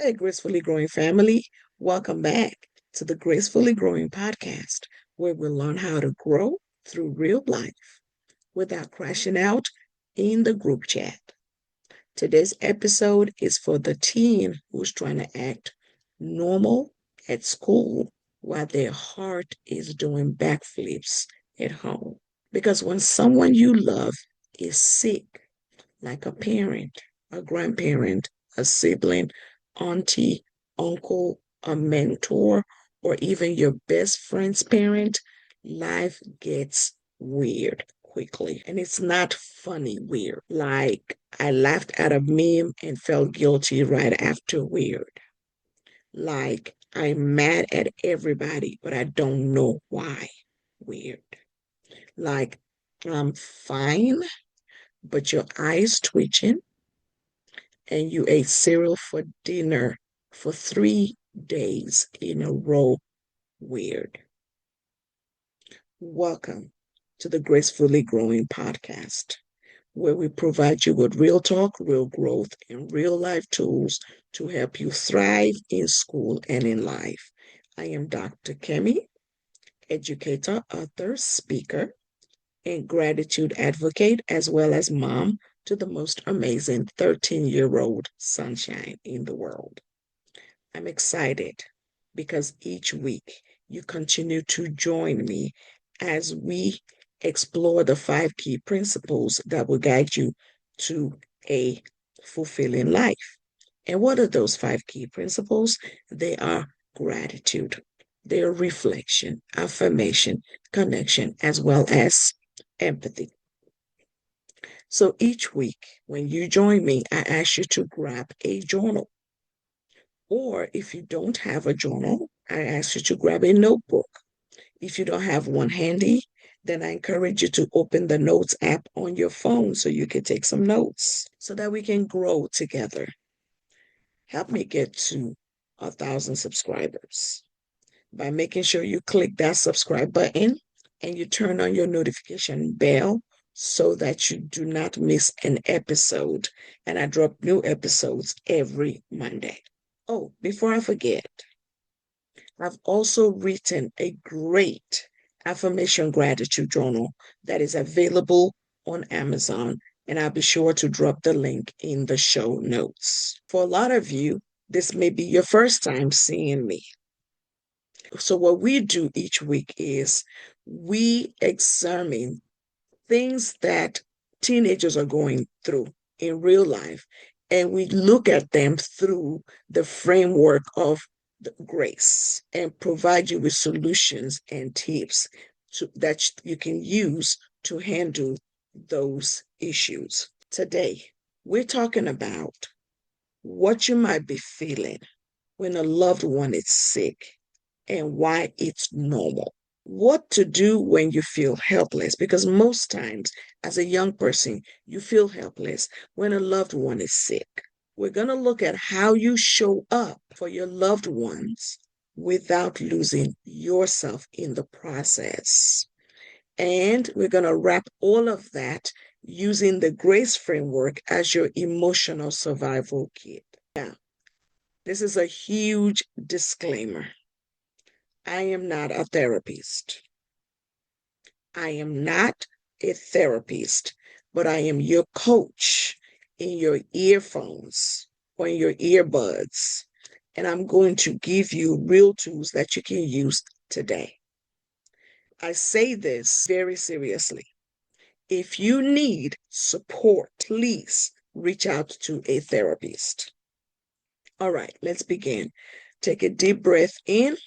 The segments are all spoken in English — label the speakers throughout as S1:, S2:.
S1: Hey, Gracefully Growing family. Welcome back to the Gracefully Growing podcast, where we learn how to grow through real life without crashing out in the group chat. Today's episode is for the teen who's trying to act normal at school while their heart is doing backflips at home. Because when someone you love is sick, like a parent, a grandparent, a sibling, auntie, uncle, a mentor, or even your best friend's parent, life gets weird quickly. And it's not funny weird. Like I laughed at a meme and felt guilty right after weird. Like I'm mad at everybody, but I don't know why weird. Like I'm fine, but your eyes twitching and you ate cereal for dinner for 3 days in a row. Weird. Welcome to the Gracefully Growing podcast, where we provide you with real talk, real growth, and real life tools to help you thrive in school and in life. I am Dr. Kemi, educator, author, speaker, and gratitude advocate, as well as mom to the most amazing 13-year-old sunshine in the world. I'm excited because each week you continue to join me as we explore the 5 key principles that will guide you to a fulfilling life. And what are those 5 key principles? They are gratitude, they are reflection, affirmation, connection, as well as empathy. So each week, when you join me, I ask you to grab a journal. Or if you don't have a journal, I ask you to grab a notebook. If you don't have one handy, then I encourage you to open the Notes app on your phone so you can take some notes so that we can grow together. Help me get to 1,000 subscribers by making sure you click that subscribe button and you turn on your notification bell so that you do not miss an episode. And I drop new episodes every Monday. Oh, before I forget, I've also written a great affirmation gratitude journal that is available on Amazon, and I'll be sure to drop the link in the show notes. For a lot of you, this may be your first time seeing me. So, what we do each week is we examine things that teenagers are going through in real life, and we look at them through the framework of the grace and provide you with solutions and tips that you can use to handle those issues. Today, we're talking about what you might be feeling when a loved one is sick and why it's normal. What to do when you feel helpless, because most times as a young person, you feel helpless when a loved one is sick. We're going to look at how you show up for your loved ones without losing yourself in the process. And we're going to wrap all of that using the GRACE framework as your emotional survival kit. Now, this is a huge disclaimer. I am not a therapist. I am not a therapist, but I am your coach in your earphones or in your earbuds. And I'm going to give you real tools that you can use today. I say this very seriously. If you need support, please reach out to a therapist. All right, let's begin. Take a deep breath in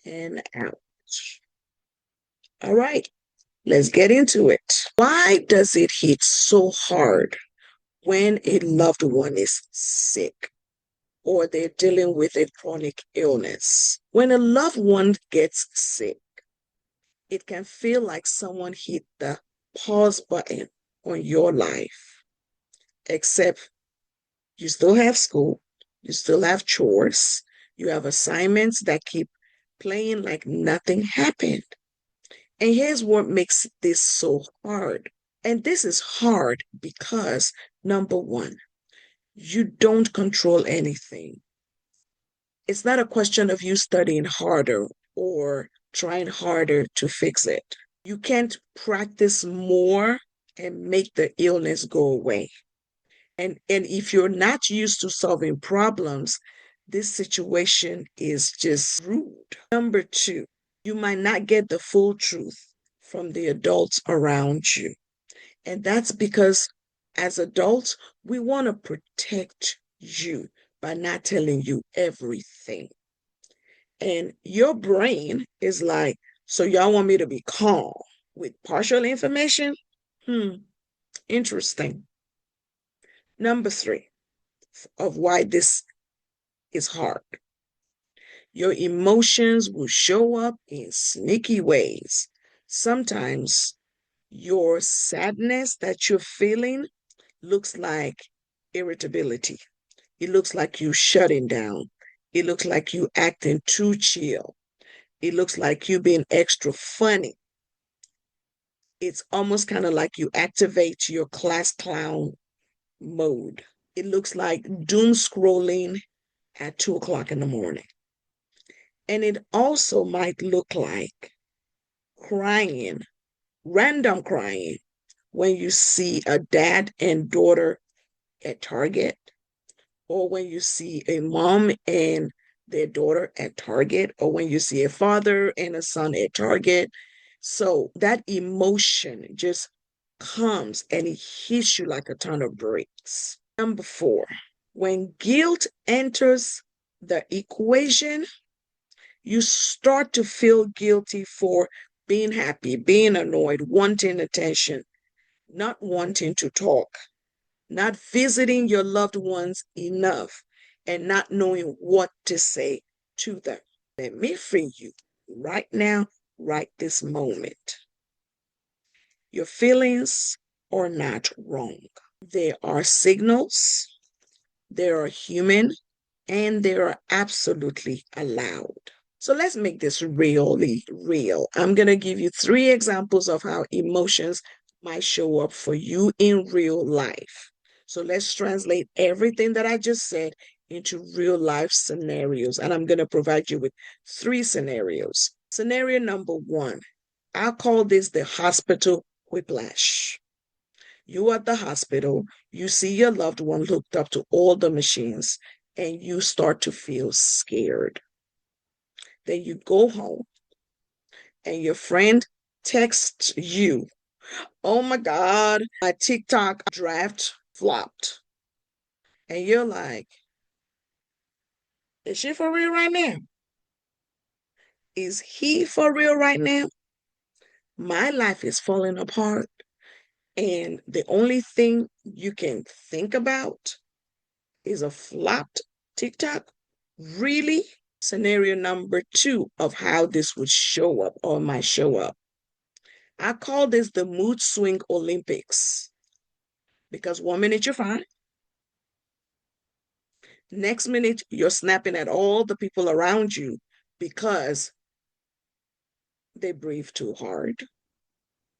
S1: and out. All right, let's get into it. Why does it hit so hard when a loved one is sick or they're dealing with a chronic illness? When a loved one gets sick, it can feel like someone hit the pause button on your life, except you still have school, you still have chores, you have assignments that keep playing like nothing happened. And here's what makes this so hard. And this is hard because, number one, You don't control anything. It's not a question of you studying harder or trying harder to fix it. You can't practice more and make the illness go away. And if you're not used to solving problems, this situation is just rude. Number two, you might not get the full truth from the adults around you. And that's because as adults, we want to protect you by not telling you everything. And your brain is like, so y'all want me to be calm with partial information? Interesting. Number three of why this is hard. Your emotions will show up in sneaky ways. Sometimes your sadness that you're feeling looks like irritability. It looks like you shutting down. It looks like you acting too chill. It looks like you being extra funny. It's almost kind of like you activate your class clown mode. It looks like doom scrolling at 2 o'clock in the morning. And it also might look like crying, random crying, when you see a dad and daughter at Target, or when you see a mom and their daughter at Target, or when you see a father and a son at Target. So that emotion just comes and it hits you like a ton of bricks. Number four, when guilt enters the equation, you start to feel guilty for being happy, being annoyed, wanting attention, not wanting to talk, not visiting your loved ones enough, and not knowing what to say to them. Let me free you right now, right this moment. Your feelings are not wrong. They are signals, they are human, and they are absolutely allowed. So let's make this really real. I'm going to give you 3 examples of how emotions might show up for you in real life. So let's translate everything that I just said into real life scenarios. And I'm going to provide you with 3 scenarios. Scenario number 1, I'll call this the hospital whiplash. You at the hospital, you see your loved one hooked up to all the machines, and you start to feel scared. Then you go home and your friend texts you, oh my God, my TikTok draft flopped. And you're like, is she for real right now? Is he for real right now? My life is falling apart. And the only thing you can think about is a flopped TikTok. Really? Scenario number 2 of how this would show up or might show up. I call this the mood swing Olympics because 1 minute you're fine. Next minute, you're snapping at all the people around you because they breathe too hard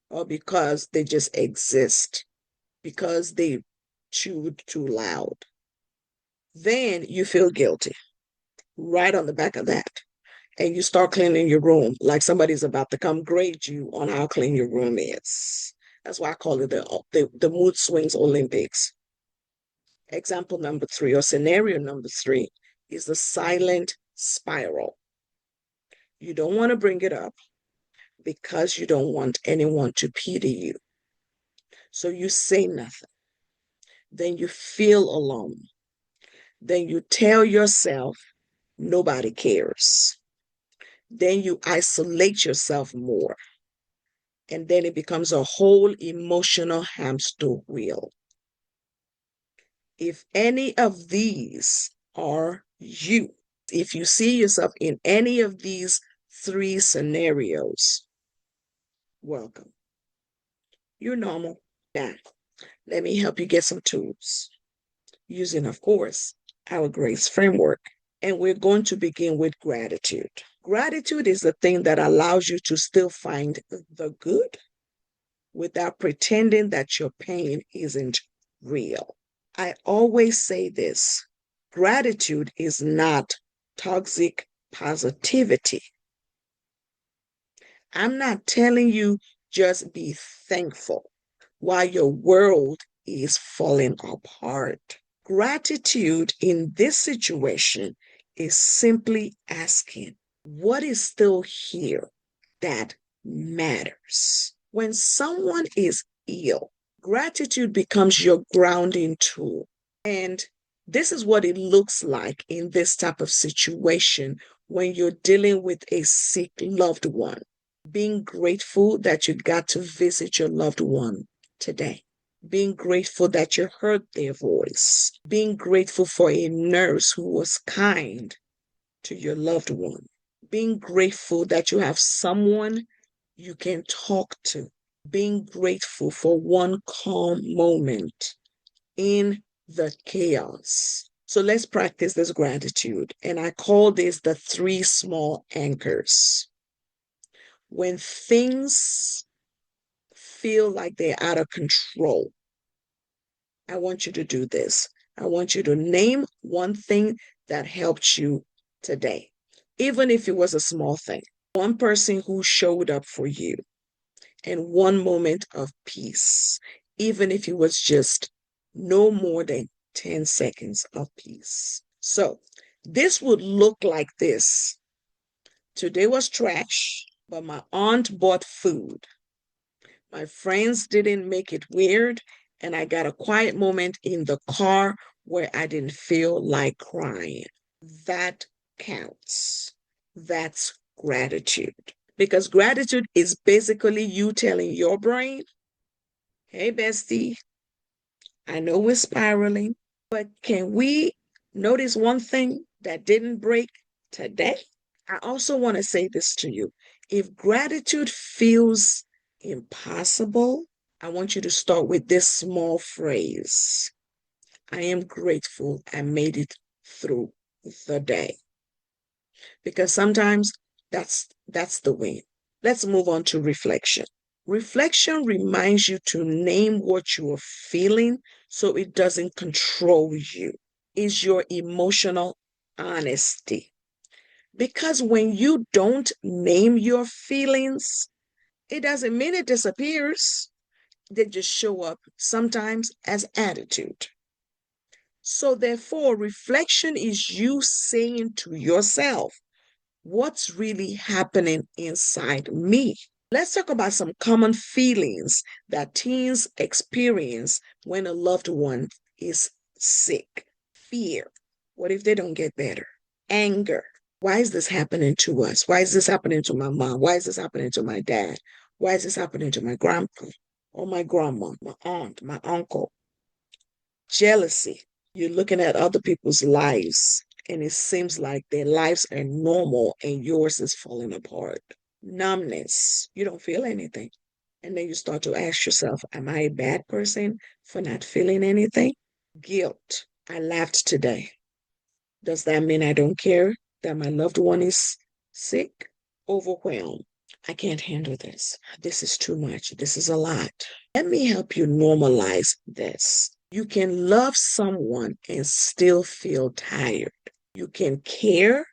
S1: or because they just exist, because they chewed too loud. Then you feel guilty right on the back of that. And you start cleaning your room like somebody's about to come grade you on how clean your room is. That's why I call it the mood swings Olympics. Example number 3 or scenario number 3 is the silent spiral. You don't want to bring it up because you don't want anyone to pity you. So you say nothing. Then you feel alone. Then you tell yourself nobody cares. Then you isolate yourself more. And then it becomes a whole emotional hamster wheel. If any of these are you, if you see yourself in any of these 3 scenarios, welcome. You're normal. Now, let me help you get some tools using, of course, our grace framework. And we're going to begin with gratitude. Gratitude is the thing that allows you to still find the good without pretending that your pain isn't real. I always say this: gratitude is not toxic positivity. I'm not telling you just be thankful while your world is falling apart. Gratitude in this situation is simply asking, what is still here that matters? When someone is ill, gratitude becomes your grounding tool. And this is what it looks like in this type of situation when you're dealing with a sick loved one. Being grateful that you got to visit your loved one today. Being grateful that you heard their voice. Being grateful for a nurse who was kind to your loved one. Being grateful that you have someone you can talk to. Being grateful for one calm moment in the chaos. So let's practice this gratitude. And I call this the 3 small anchors. When things feel like they're out of control, I want you to do this. I want you to name one thing that helped you today, even if it was a small thing. One person who showed up for you, and one moment of peace, even if it was just no more than 10 seconds of peace. So this would look like this. Today was trash, but my aunt bought food. My friends didn't make it weird, and I got a quiet moment in the car where I didn't feel like crying. That counts. That's gratitude. Because gratitude is basically you telling your brain, hey, bestie, I know we're spiraling, but can we notice one thing that didn't break today? I also want to say this to you. If gratitude feels impossible, I want you to start with this small phrase: I am grateful I made it through the day. Because sometimes that's the win. Let's move on to reflection. Reflection reminds you to name what you are feeling so it doesn't control you. Is your emotional honesty. Because when you don't name your feelings, it doesn't mean it disappears. They just show up sometimes as attitude. So therefore, reflection is you saying to yourself, what's really happening inside me? Let's talk about some common feelings that teens experience when a loved one is sick. Fear. What if they don't get better? Anger. Why is this happening to us? Why is this happening to my mom? Why is this happening to my dad? Why is this happening to my grandpa or my grandma, my aunt, my uncle? Jealousy. You're looking at other people's lives and it seems like their lives are normal and yours is falling apart. Numbness. You don't feel anything. And then you start to ask yourself, am I a bad person for not feeling anything? Guilt. I laughed today. Does that mean I don't care that my loved one is sick? Overwhelmed. I can't handle this. This is too much. This is a lot. Let me help you normalize this. You can love someone and still feel tired. You can care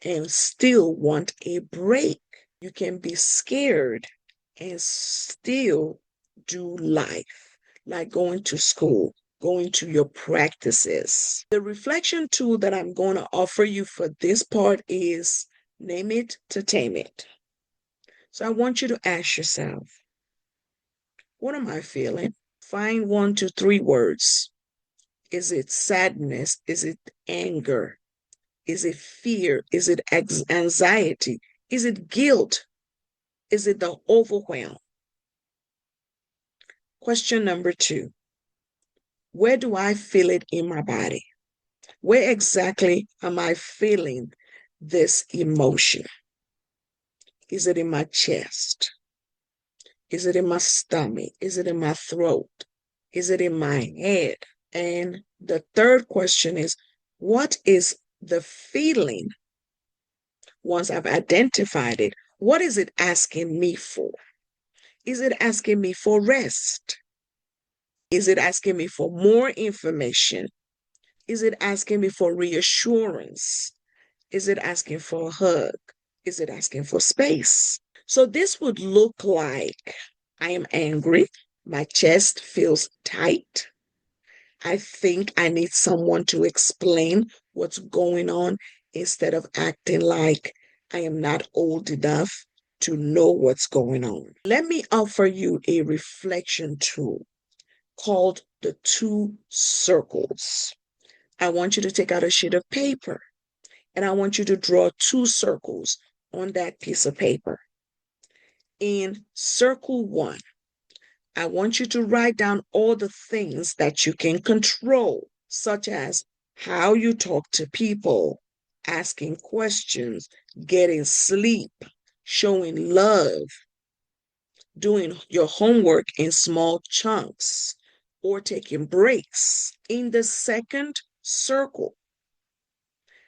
S1: and still want a break. You can be scared and still do life, like going to school, going to your practices. The reflection tool that I'm going to offer you for this part is name it to tame it. So I want you to ask yourself, what am I feeling? Find 1 to 3 words. Is it sadness? Is it anger? Is it fear? Is it anxiety? Is it guilt? Is it the overwhelm? Question number 2. Where do I feel it in my body? Where exactly am I feeling this emotion? Is it in my chest? Is it in my stomach? Is it in my throat? Is it in my head? And the third question is, what is the feeling once I've identified it? What is it asking me for? Is it asking me for rest? Is it asking me for more information? Is it asking me for reassurance? Is it asking for a hug? Is it asking for space? So this would look like I am angry. My chest feels tight. I think I need someone to explain what's going on instead of acting like I am not old enough to know what's going on. Let me offer you a reflection tool called the two circles. I want you to take out a sheet of paper and I want you to draw two circles on that piece of paper. In circle one, I want you to write down all the things that you can control, such as how you talk to people, asking questions, getting sleep, showing love, doing your homework in small chunks, or taking breaks. In the second circle,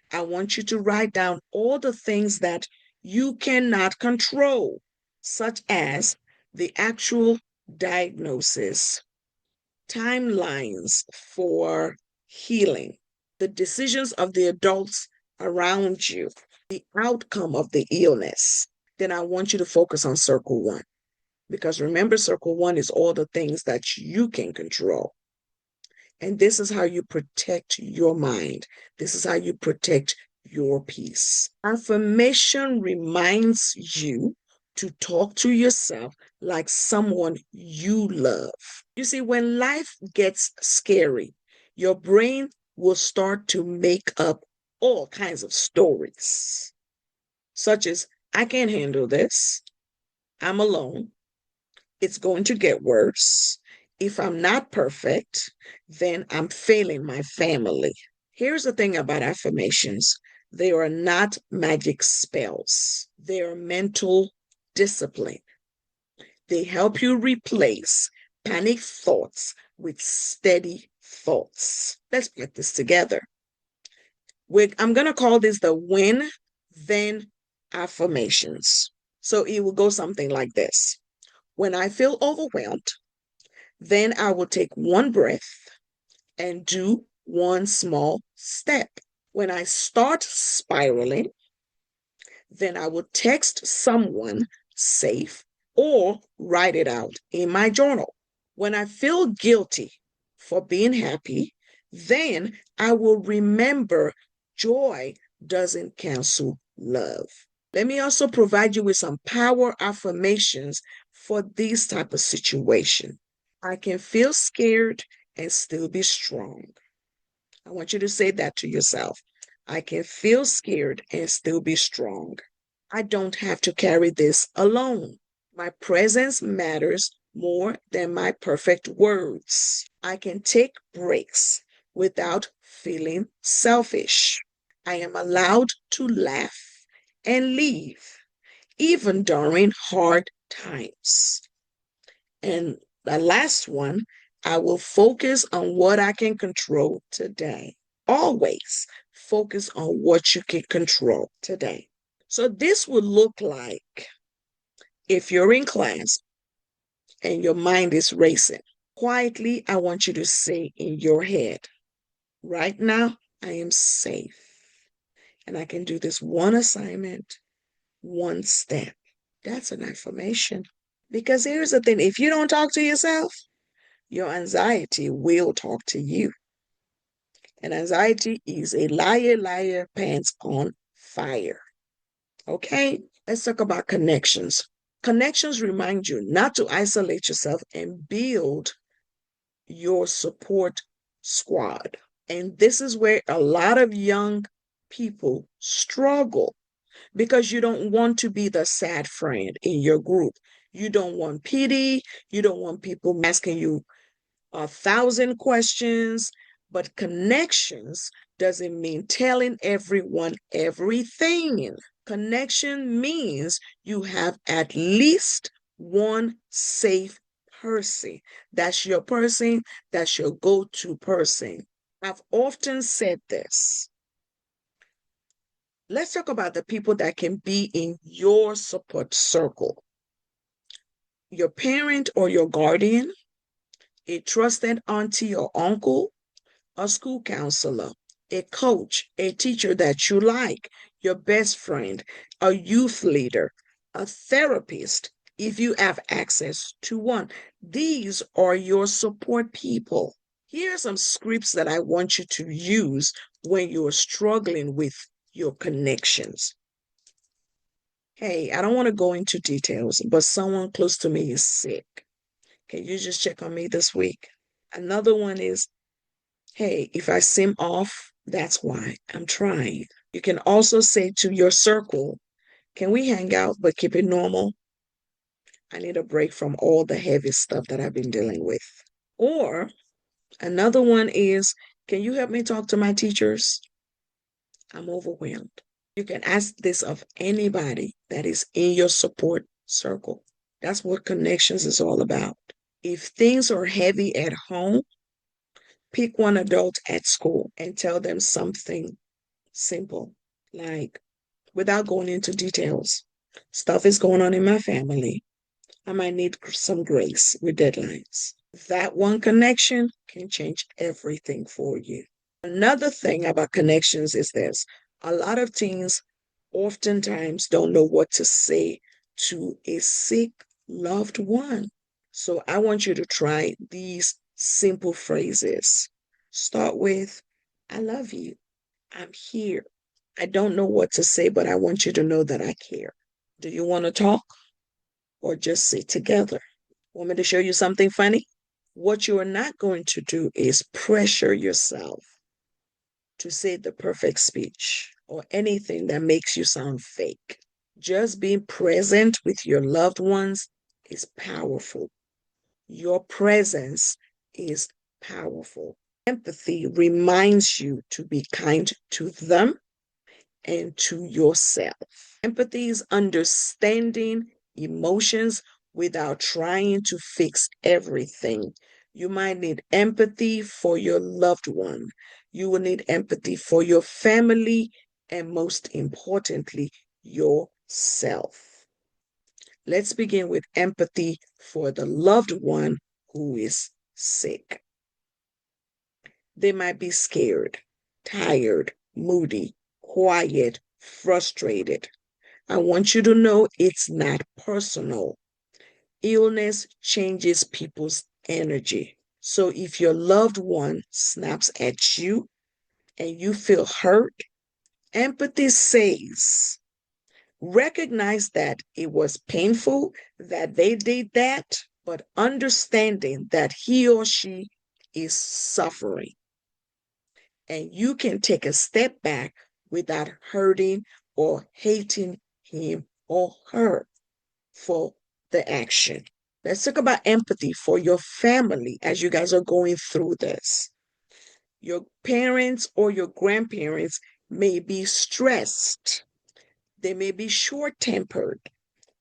S1: I want you to write down all the things that you cannot control, such as the actual diagnosis, timelines for healing, the decisions of the adults around you, the outcome of the illness. Then I want you to focus on circle one. Because remember, circle one is all the things that you can control. And this is how you protect your mind. This is how you protect your peace. Affirmation reminds you to talk to yourself like someone you love. You see, when life gets scary, your brain will start to make up all kinds of stories, such as, I can't handle this. I'm alone. It's going to get worse. If I'm not perfect, then I'm failing my family. Here's the thing about affirmations. They are not magic spells. They are mental discipline. They help you replace panic thoughts with steady thoughts. Let's put this together. I'm going to call this the win then affirmations. So it will go something like this. When I feel overwhelmed, then I will take one breath and do one small step. When I start spiraling, then I will text someone safe or write it out in my journal. When I feel guilty for being happy, then I will remember joy doesn't cancel love. Let me also provide you with some power affirmations for this type of situation. I can feel scared and still be strong. I want you to say that to yourself. I can feel scared and still be strong. I don't have to carry this alone. My presence matters more than my perfect words. I can take breaks without feeling selfish. I am allowed to laugh and leave, even during hard times. And the last one, I will focus on what I can control today. Always focus on what you can control today. So this would look like if you're in class and your mind is racing. Quietly, I want you to say in your head, right now, I am safe. And I can do this one assignment, one step. That's an affirmation. Because here's the thing, if you don't talk to yourself, your anxiety will talk to you. And anxiety is a liar, pants on fire. Okay, let's talk about connections. Connections remind you not to isolate yourself and build your support squad. And this is where a lot of young people struggle because you don't want to be the sad friend in your group. You don't want pity. You don't want people asking you 1,000 questions, but connections doesn't mean telling everyone everything. Connection means you have at least one safe person. That's your person, that's your go-to person. I've often said this. Let's talk about the people that can be in your support circle. Your parent or your guardian, a trusted auntie or uncle, a school counselor, a coach, a teacher that you like, your best friend, a youth leader, a therapist, if you have access to one. These are your support people. Here are some scripts that I want you to use when you're struggling with your connections. Hey, I don't want to go into details, but someone close to me is sick. Can you just check on me this week? Another one is, hey, if I seem off, that's why I'm trying. You can also say to your circle, can we hang out but keep it normal? I need a break from all the heavy stuff that I've been dealing with. Or another one is, can you help me talk to my teachers? I'm overwhelmed. You can ask this of anybody that is in your support circle. That's what connections is all about. If things are heavy at home, pick one adult at school and tell them something simple, like, without going into details, stuff is going on in my family. I might need some grace with deadlines. That one connection can change everything for you. Another thing about connections is this: a lot of teens oftentimes don't know what to say to a sick loved one. So I want you to try these simple phrases. Start with, I love you. I'm here. I don't know what to say, but I want you to know that I care. Do you want to talk or just sit together? Want me to show you something funny? What you are not going to do is pressure yourself to say the perfect speech or anything that makes you sound fake. Just being present with your loved ones is powerful. Your presence is powerful. Empathy reminds you to be kind to them and to yourself. Empathy is understanding emotions without trying to fix everything. You might need empathy for your loved one. You will need empathy for your family and, most importantly, yourself. Let's begin with empathy for the loved one who is sick. They might be scared, tired, moody, quiet, frustrated. I want you to know it's not personal. Illness changes people's energy. So if your loved one snaps at you and you feel hurt, empathy says, recognize that it was painful that they did that, but understanding that he or she is suffering. And you can take a step back without hurting or hating him or her for the action. Let's talk about empathy for your family as you guys are going through this. Your parents or your grandparents may be stressed. They may be short-tempered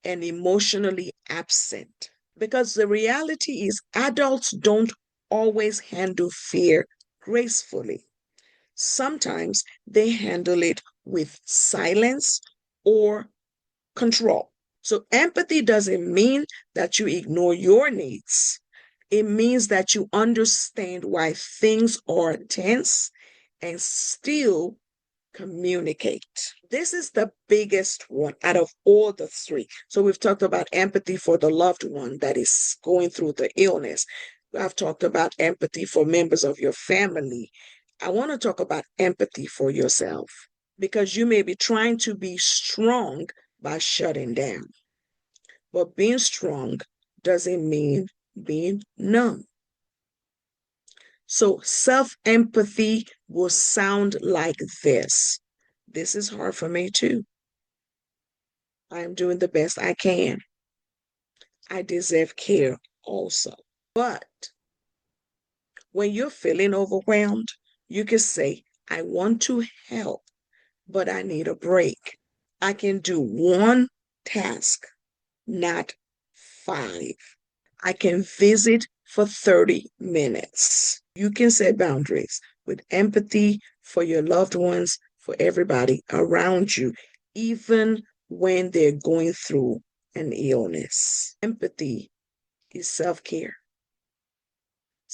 S1: and emotionally absent. Because the reality is adults don't always handle fear gracefully. Sometimes they handle it with silence or control. So empathy doesn't mean that you ignore your needs. It means that you understand why things are tense and still communicate. This is the biggest one out of all the three. So we've talked about empathy for the loved one that is going through the illness. I've talked about empathy for members of your family. I want to talk about empathy for yourself because you may be trying to be strong by shutting down. But being strong doesn't mean being numb. So self-empathy will sound like this. This is hard for me too. I am doing the best I can. I deserve care also. But when you're feeling overwhelmed, you can say, I want to help, but I need a break. I can do one task, not 5. I can visit for 30 minutes. You can set boundaries with empathy for your loved ones, for everybody around you, even when they're going through an illness. Empathy is self-care.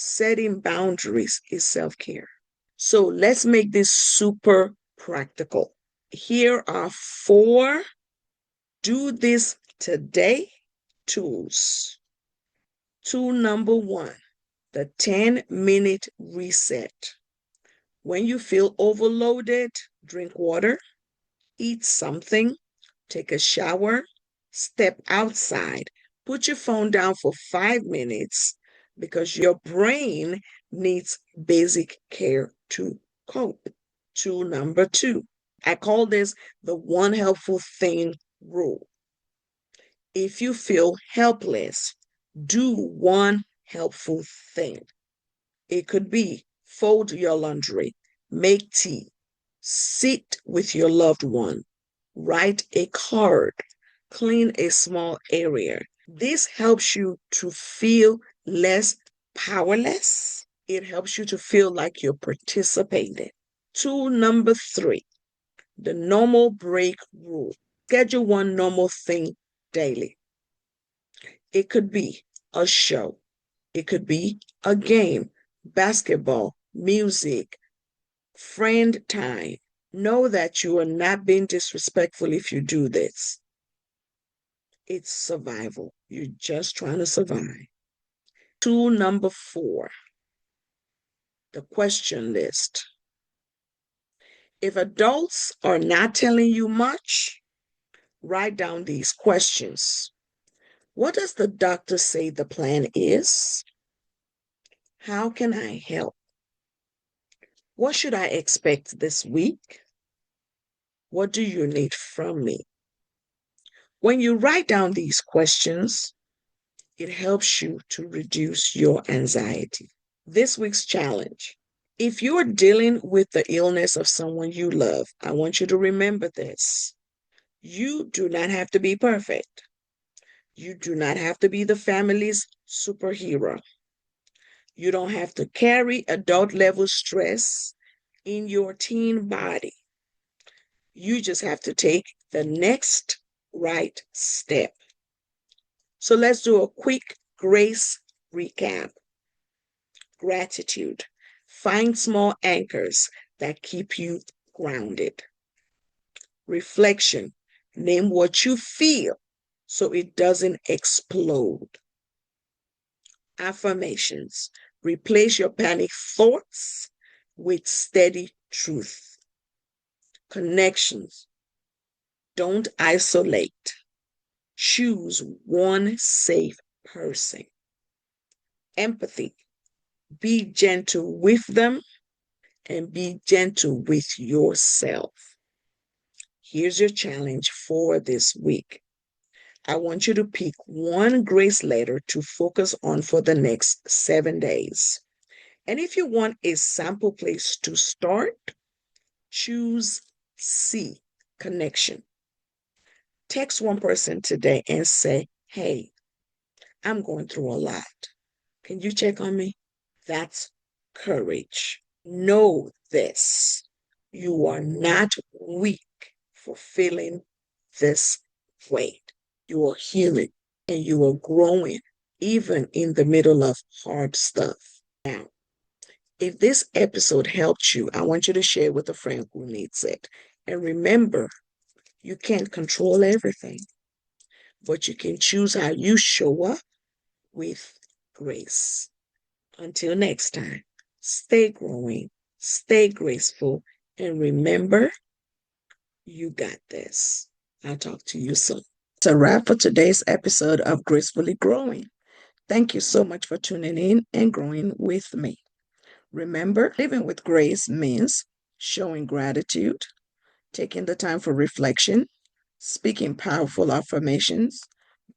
S1: Setting boundaries is self-care. So let's make this super practical. Here are 4 do this today tools. Tool number 1, the 10-minute reset. When you feel overloaded, drink water, eat something, take a shower, step outside, put your phone down for 5 minutes because your brain needs basic care to cope. Tool number 2, I call this the one helpful thing rule. If you feel helpless, do one helpful thing. It could be fold your laundry, make tea, sit with your loved one, write a card, clean a small area. This helps you to feel less powerless. It helps you to feel like you're participating. Tool number 3, the normal break rule. Schedule one normal thing daily. It could be a show. It could be a game, basketball, music, friend time. Know that you are not being disrespectful if you do this. It's survival. You're just trying to survive. Tool number 4, the question list. If adults are not telling you much, write down these questions. What does the doctor say the plan is? How can I help? What should I expect this week? What do you need from me? When you write down these questions, it helps you to reduce your anxiety. This week's challenge. If you're dealing with the illness of someone you love, I want you to remember this. You do not have to be perfect. You do not have to be the family's superhero. You don't have to carry adult level stress in your teen body. You just have to take the next right step. So let's do a quick grace recap. Gratitude. Find small anchors that keep you grounded. Reflection. Name what you feel so it doesn't explode. Affirmations. Replace your panic thoughts with steady truth. Connections. Don't isolate. Choose one safe person. Empathy. Be gentle with them and be gentle with yourself. Here's your challenge for this week. I want you to pick one grace letter to focus on for the next 7 days. And if you want a sample place to start, choose C, connection. Text one person today and say, hey, I'm going through a lot. Can you check on me? That's courage. Know this. You are not weak for feeling this way. You are healing and you are growing even in the middle of hard stuff. Now, if this episode helped you, I want you to share with a friend who needs it. And remember, you can't control everything, but you can choose how you show up with grace. Until next time, stay growing, stay graceful, and remember, you got this. I'll talk to you soon. It's a wrap for today's episode of Gracefully Growing. Thank you so much for tuning in and growing with me. Remember, living with grace means showing gratitude, taking the time for reflection, speaking powerful affirmations,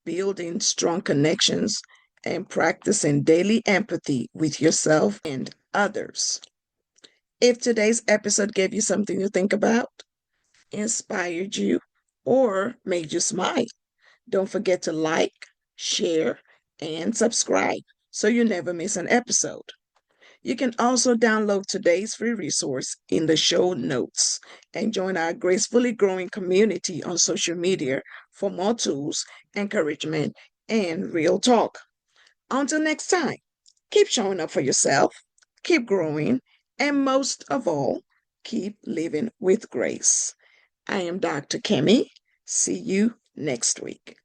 S1: building strong connections, and practicing daily empathy with yourself and others. If today's episode gave you something to think about, inspired you, or made you smile, don't forget to like, share, and subscribe so you never miss an episode. You can also download today's free resource in the show notes and join our Gracefully Growing community on social media for more tools, encouragement, and real talk. Until next time, Keep showing up for yourself, keep growing, and most of all, keep living with grace. I am Dr. Kimmy. See you next week.